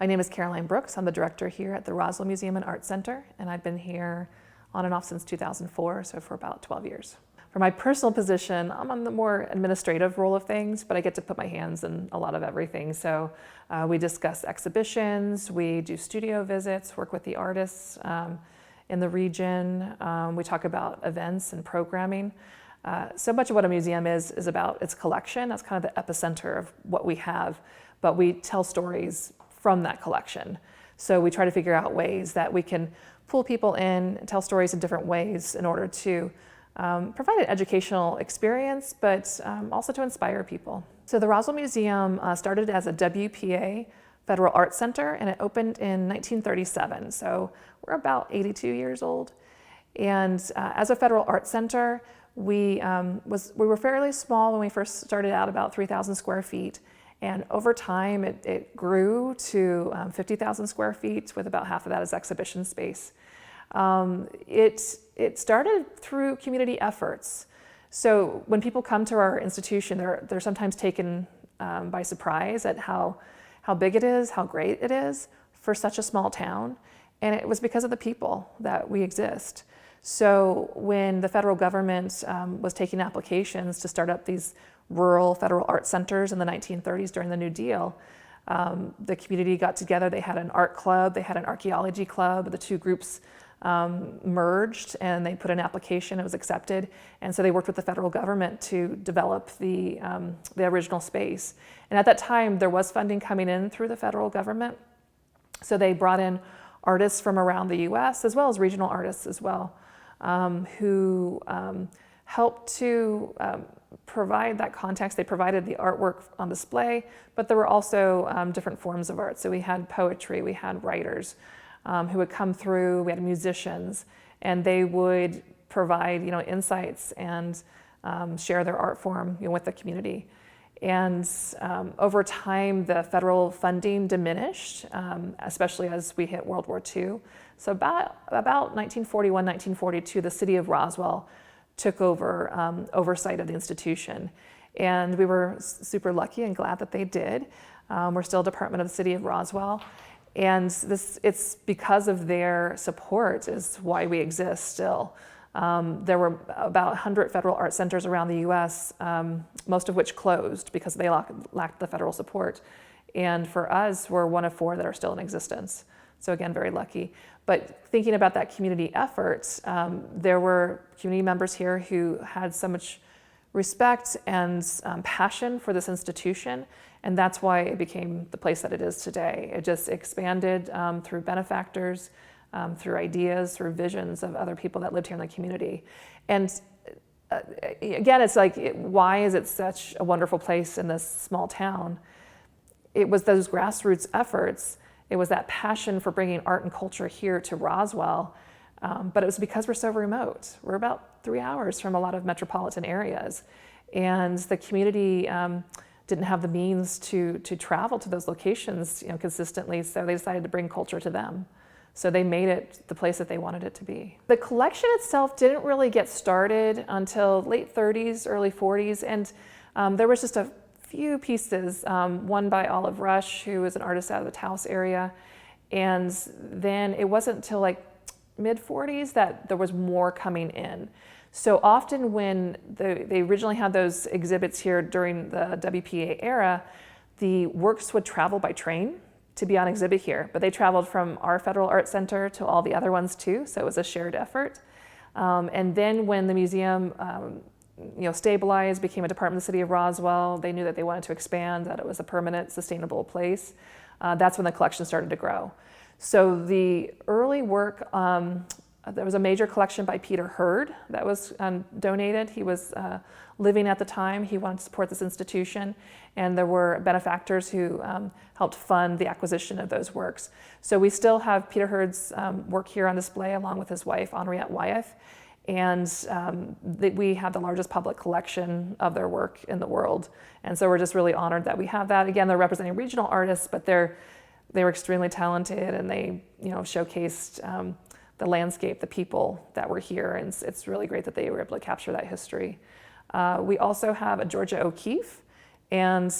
My name is Caroline Brooks. I'm the director here at the Roswell Museum and Art Center, and I've been here on and off since 2004, so for about 12 years. For my personal position, I'm on the more administrative role of things, but I get to put my hands in a lot of everything. So we discuss exhibitions, we do studio visits, work with the artists in the region. We talk about events and programming. So much of what a museum is about its collection. That's kind of the epicenter of what we have, but we tell stories from that collection. So we try to figure out ways that we can pull people in and tell stories in different ways in order to provide an educational experience, but also to inspire people. So the Roswell Museum started as a WPA Federal Arts Center, and it opened in 1937. So we're about 82 years old. And as a Federal Arts Center, we were fairly small when we first started out, about 3,000 square feet. And over time, it grew to 50,000 square feet, with about half of that as exhibition space. It started through community efforts. So when people come to our institution, they're sometimes taken by surprise at how big it is, how great it is for such a small town. And it was because of the people that we exist. So when the federal government was taking applications to start up these rural federal art centers in the 1930s during the New Deal, the community got together. They had an art club, they had an archaeology club. The two groups merged and they put an application. It was accepted, and so they worked with the federal government to develop the original space. And at that time, there was funding coming in through the federal government, so they brought in artists from around the U.S. as well as regional artists as well, who helped to provide that context. They provided the artwork on display, but there were also different forms of art. So we had poetry, we had writers who would come through, we had musicians, and they would provide insights and share their art form with the community. And over time, the federal funding diminished, especially as we hit World War II. So about 1941, 1942, the city of Roswell took over oversight of the institution. And we were super lucky and glad that they did. We're still a department of the city of Roswell. And it's because of their support is why we exist still. There were about 100 federal art centers around the U.S., most of which closed because they lacked the federal support. And for us, we're one of 4 that are still in existence. So again, very lucky. But thinking about that community effort, there were community members here who had so much respect and passion for this institution, and that's why it became the place that it is today. It just expanded through benefactors, through ideas, through visions of other people that lived here in the community. And again, it's like, why is it such a wonderful place in this small town? It was those grassroots efforts. It was that passion for bringing art and culture here to Roswell, but it was because we're so remote. We're about 3 hours from a lot of metropolitan areas, and the community didn't have the means to travel to those locations consistently, so they decided to bring culture to them. So they made it the place that they wanted it to be. The collection itself didn't really get started until late 30s, early 40s, and there was just a few pieces, one by Olive Rush, who was an artist out of the Taos area. And then it wasn't until like mid-40s that there was more coming in. So often when they originally had those exhibits here during the WPA era, the works would travel by train to be on exhibit here, but they traveled from our Federal Art Center to all the other ones too, so it was a shared effort. And then when the museum stabilized, became a department of the city of Roswell, they knew that they wanted to expand, that it was a permanent, sustainable place. That's when the collection started to grow. So the early work, there was a major collection by Peter Hurd that was donated. He was living at the time. He wanted to support this institution, and there were benefactors who helped fund the acquisition of those works. So we still have Peter Hurd's work here on display, along with his wife, Henriette Wyeth. And we have the largest public collection of their work in the world. And so we're just really honored that we have that. Again, they're representing regional artists, but they were extremely talented, and they showcased the landscape, the people that were here. And it's really great that they were able to capture that history. We also have a Georgia O'Keeffe, and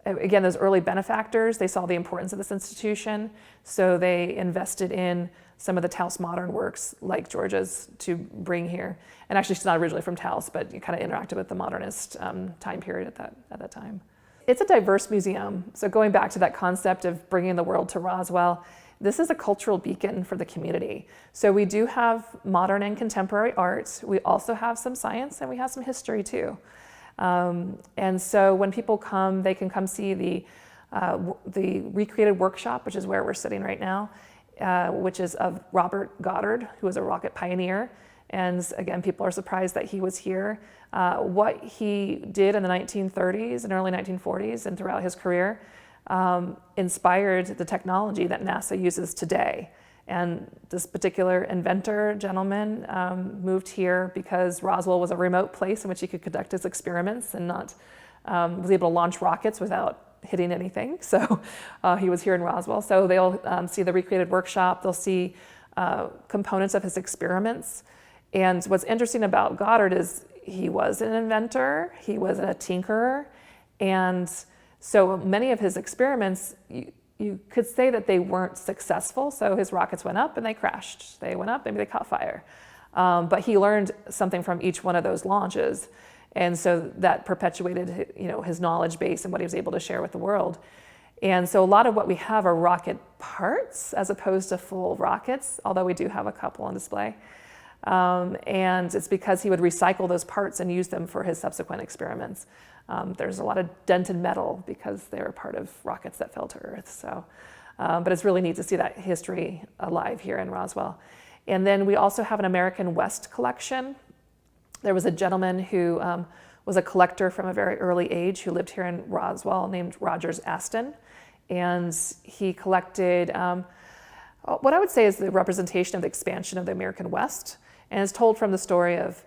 again, those early benefactors, they saw the importance of this institution, so they invested in some of the Taos modern works like Georgia's to bring here. And actually, she's not originally from Taos, but you kind of interacted with the modernist time period at that time. It's a diverse museum. So going back to that concept of bringing the world to Roswell, this is a cultural beacon for the community. So we do have modern and contemporary art. We also have some science, and we have some history too. And so when people come, they can come see the recreated workshop, which is where we're sitting right now, which is of Robert Goddard, who was a rocket pioneer. And again, people are surprised that he was here. What he did in the 1930s and early 1940s and throughout his career inspired the technology that NASA uses today. And this particular inventor gentleman moved here because Roswell was a remote place in which he could conduct his experiments and not was able to launch rockets without hitting anything. So he was here in Roswell. So they'll see the recreated workshop. They'll see components of his experiments. And what's interesting about Goddard is he was an inventor, he was a tinkerer, and so many of his experiments, you could say that they weren't successful. So his rockets went up and they crashed. They went up, maybe they caught fire. But he learned something from each one of those launches. And so that perpetuated, his knowledge base and what he was able to share with the world. And so a lot of what we have are rocket parts as opposed to full rockets, although we do have a couple on display. And it's because he would recycle those parts and use them for his subsequent experiments. There's a lot of dented metal because they were part of rockets that fell to Earth. So, but it's really neat to see that history alive here in Roswell. And then we also have an American West collection. There was a gentleman who was a collector from a very early age who lived here in Roswell named Rogers Aston. And he collected what I would say is the representation of the expansion of the American West. And it's told from the story of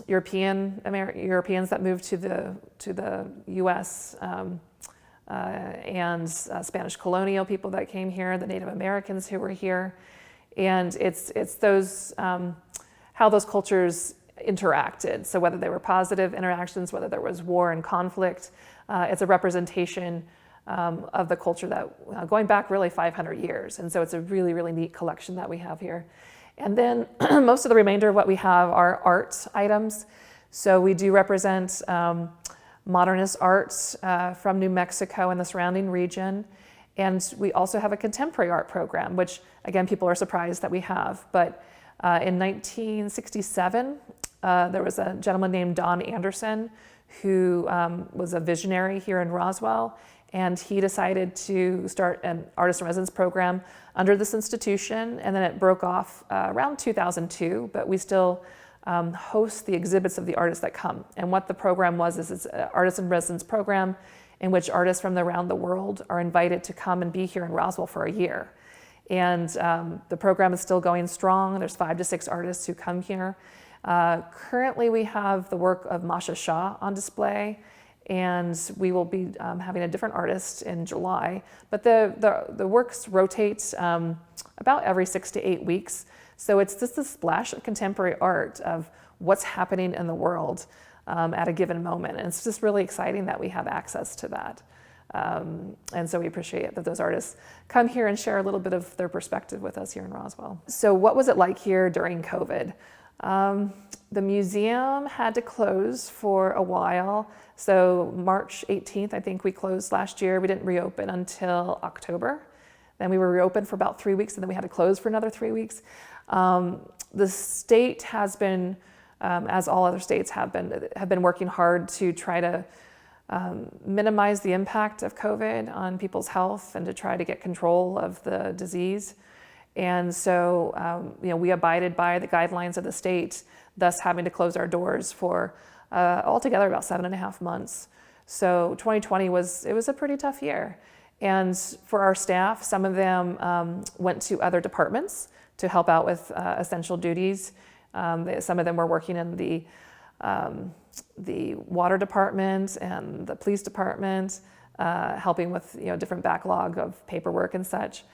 Europeans that moved to the U.S. And Spanish colonial people that came here, the Native Americans who were here, and it's those how those cultures interacted. So whether they were positive interactions, whether there was war and conflict, it's a representation of the culture that going back really 500 years. And so it's a really, really neat collection that we have here. And then most of the remainder of what we have are art items. So we do represent modernist arts from New Mexico and the surrounding region. And we also have a contemporary art program, which again, people are surprised that we have. But in 1967, there was a gentleman named Don Anderson who was a visionary here in Roswell. And he decided to start an artist in residence program under this institution, and then it broke off around 2002, but we still host the exhibits of the artists that come. And what the program was is it's an artist in residence program in which artists from around the world are invited to come and be here in Roswell for a year. And the program is still going strong. There's 5 to 6 artists who come here. Currently we have the work of Masha Shah on display, and we will be having a different artist in July. But the works rotate about every 6 to 8 weeks. So it's just a splash of contemporary art of what's happening in the world at a given moment. And it's just really exciting that we have access to that. And so we appreciate that those artists come here and share a little bit of their perspective with us here in Roswell. So what was it like here during COVID? The museum had to close for a while. So March 18th, I think we closed last year. We didn't reopen until October. Then we were reopened for about 3 weeks, and then we had to close for another 3 weeks. The state has been, as all other states have been working hard to try to minimize the impact of COVID on people's health and to try to get control of the disease. And so, we abided by the guidelines of the state, thus having to close our doors for altogether about 7.5 months. So 2020 was a pretty tough year. And for our staff, some of them went to other departments to help out with essential duties. Some of them were working in the water department and the police department, helping with different backlog of paperwork and such.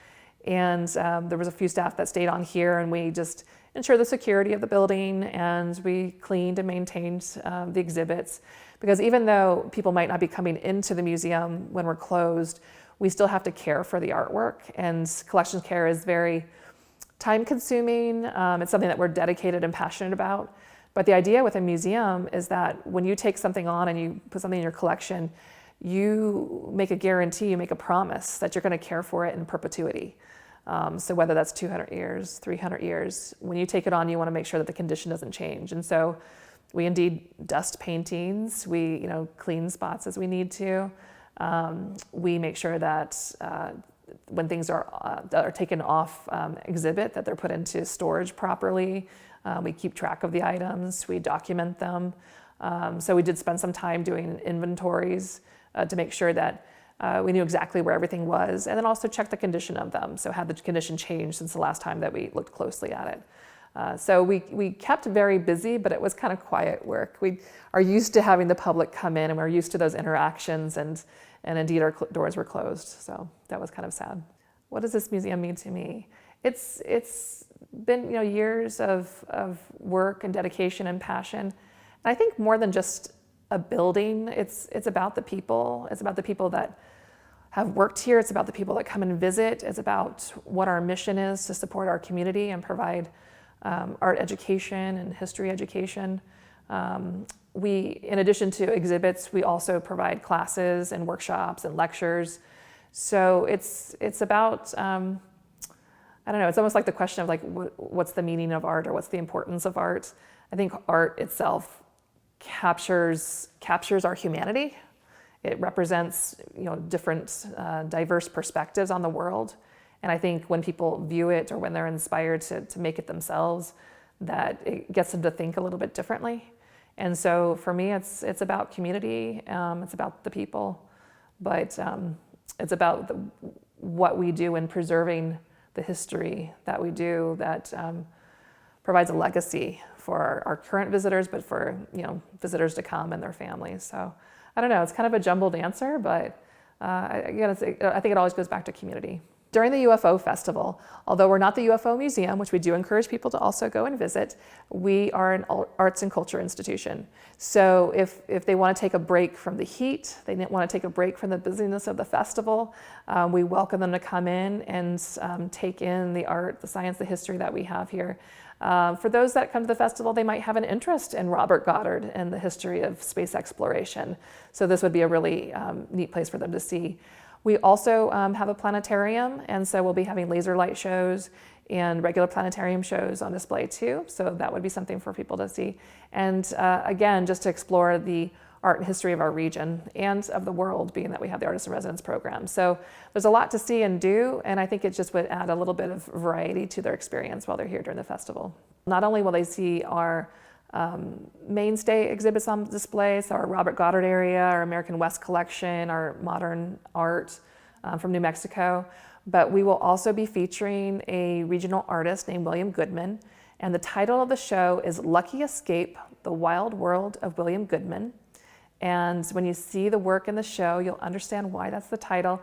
And there was a few staff that stayed on here, and we just ensured the security of the building, and we cleaned and maintained the exhibits. Because even though people might not be coming into the museum when we're closed, we still have to care for the artwork, and collections care is very time-consuming. It's something that we're dedicated and passionate about. But the idea with a museum is that when you take something on and you put something in your collection, you make a guarantee, you make a promise that you're going to care for it in perpetuity. So whether that's 200 years, 300 years, when you take it on, you want to make sure that the condition doesn't change. And so we indeed dust paintings, we clean spots as we need to. We make sure that when things are taken off exhibit, that they're put into storage properly. We keep track of the items, we document them. So we did spend some time doing inventories to make sure that we knew exactly where everything was, and then also check the condition of them. So had the condition changed since the last time that we looked closely at it? So we kept very busy, but it was kind of quiet work. We are used to having the public come in, and we're used to those interactions, and indeed our doors were closed. So that was kind of sad. What does this museum mean to me? It's been years of work and dedication and passion. And I think more than just a building, it's about the people. It's about the people that have worked here. It's about the people that come and visit. It's about what our mission is to support our community and provide art education and history education. We, in addition to exhibits, we also provide classes and workshops and lectures. So it's about, I don't know, it's almost like the question of like, what's the meaning of art, or what's the importance of art? I think art itself captures our humanity. It represents different diverse perspectives on the world. And I think when people view it, or when they're inspired to make it themselves, that it gets them to think a little bit differently. And so for me, it's about community, it's about the people, but it's about what we do in preserving the history that we do, that provides a legacy for our current visitors, but for visitors to come and their families. So I don't know, it's kind of a jumbled answer, but again, I think it always goes back to community. During the UFO Festival, although we're not the UFO Museum, which we do encourage people to also go and visit, we are an arts and culture institution. So if they want to take a break from the heat, they want to take a break from the busyness of the festival, we welcome them to come in and take in the art, the science, the history that we have here. For those that come to the festival, they might have an interest in Robert Goddard and the history of space exploration. So this would be a really neat place for them to see. We also have a planetarium, and so we'll be having laser light shows and regular planetarium shows on display too. So that would be something for people to see. And again, just to explore the art and history of our region and of the world, being that we have the Artist in Residence program. So there's a lot to see and do, and I think it just would add a little bit of variety to their experience while they're here during the festival. Not only will they see our mainstay exhibits on display, so our Robert Goddard area, our American West collection, our modern art from New Mexico, but we will also be featuring a regional artist named William Goodman, and the title of the show is Lucky Escape, The Wild World of William Goodman. And when you see the work in the show, you'll understand why that's the title.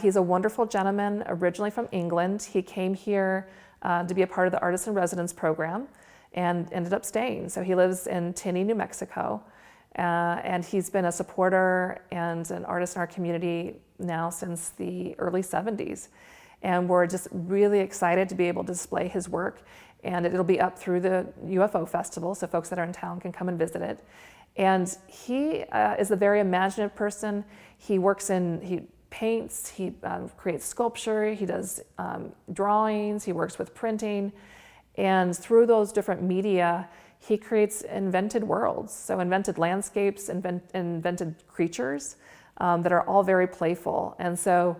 He's a wonderful gentleman, originally from England. He came here to be a part of the Artist in Residence program and ended up staying. So he lives in Tinney, New Mexico, and he's been a supporter and an artist in our community now since the early 70s. And we're just really excited to be able to display his work, and it'll be up through the UFO Festival, so folks that are in town can come and visit it. And he is a very imaginative person. He paints, he creates sculpture, he does drawings, he works with printing. And through those different media, he creates invented worlds, so invented landscapes, invented creatures that are all very playful. And so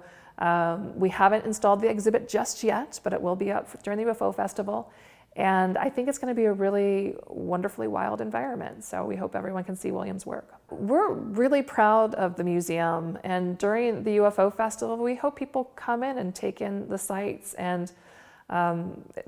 we haven't installed the exhibit just yet, but it will be up during the UFO Festival. And I think it's going to be a really wonderfully wild environment. So we hope everyone can see William's work. We're really proud of the museum. And during the UFO Festival, we hope people come in and take in the sights and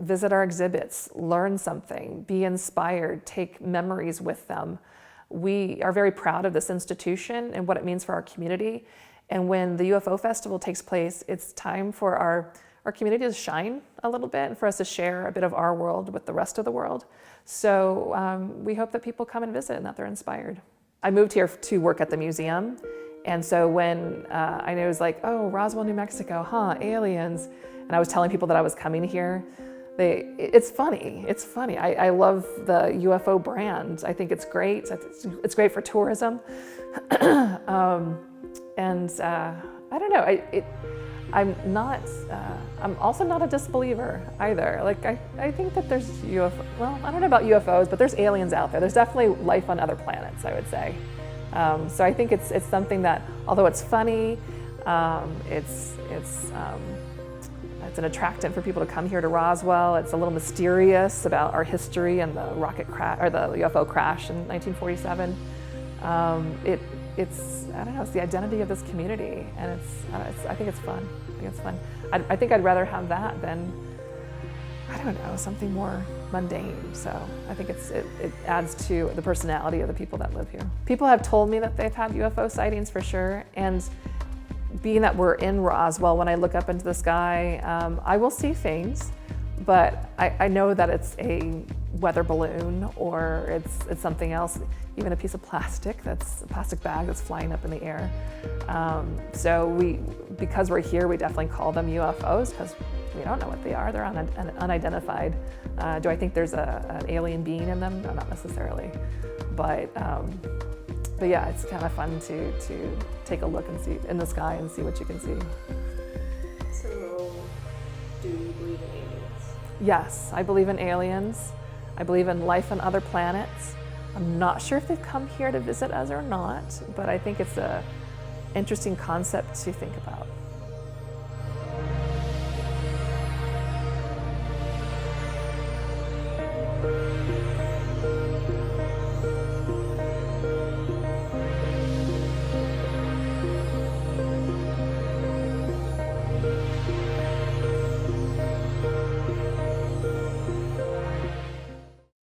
visit our exhibits, learn something, be inspired, take memories with them. We are very proud of this institution and what it means for our community. And when the UFO Festival takes place, it's time for our our community to shine a little bit and for us to share a bit of our world with the rest of the world. So we hope that people come and visit and that they're inspired. I moved here to work at the museum. And so when I knew it was like, oh, Roswell, New Mexico, aliens. And I was telling people that I was coming here, it's funny. It's funny. I love the UFO brand. I think it's great. It's great for tourism. I don't know. I'm also not a disbeliever either. Like I think that there's UFO. Well, I don't know about UFOs, but there's aliens out there. There's definitely life on other planets, I would say. So I think it's something that, although it's funny, it's an attractant for people to come here to Roswell. It's a little mysterious about our history and the rocket crash or the UFO crash in 1947. It's I don't know. It's the identity of this community, and I think it's fun. I think I'd rather have that than, I don't know, something more mundane. So I think it adds to the personality of the people that live here. People have told me that they've had UFO sightings for sure, and being that we're in Roswell, when I look up into the sky, I will see things, but I know that it's a weather balloon or it's something else, even a piece of plastic, that's a plastic bag that's flying up in the air. So because we're here, we definitely call them UFOs because we don't know what they are. They're unidentified. Do I think there's an alien being in them? No, not necessarily. But yeah, it's kind of fun to take a look and see in the sky and see what you can see. So, do you believe in aliens? Yes, I believe in aliens. I believe in life on other planets. I'm not sure if they've come here to visit us or not, but I think it's an interesting concept to think about.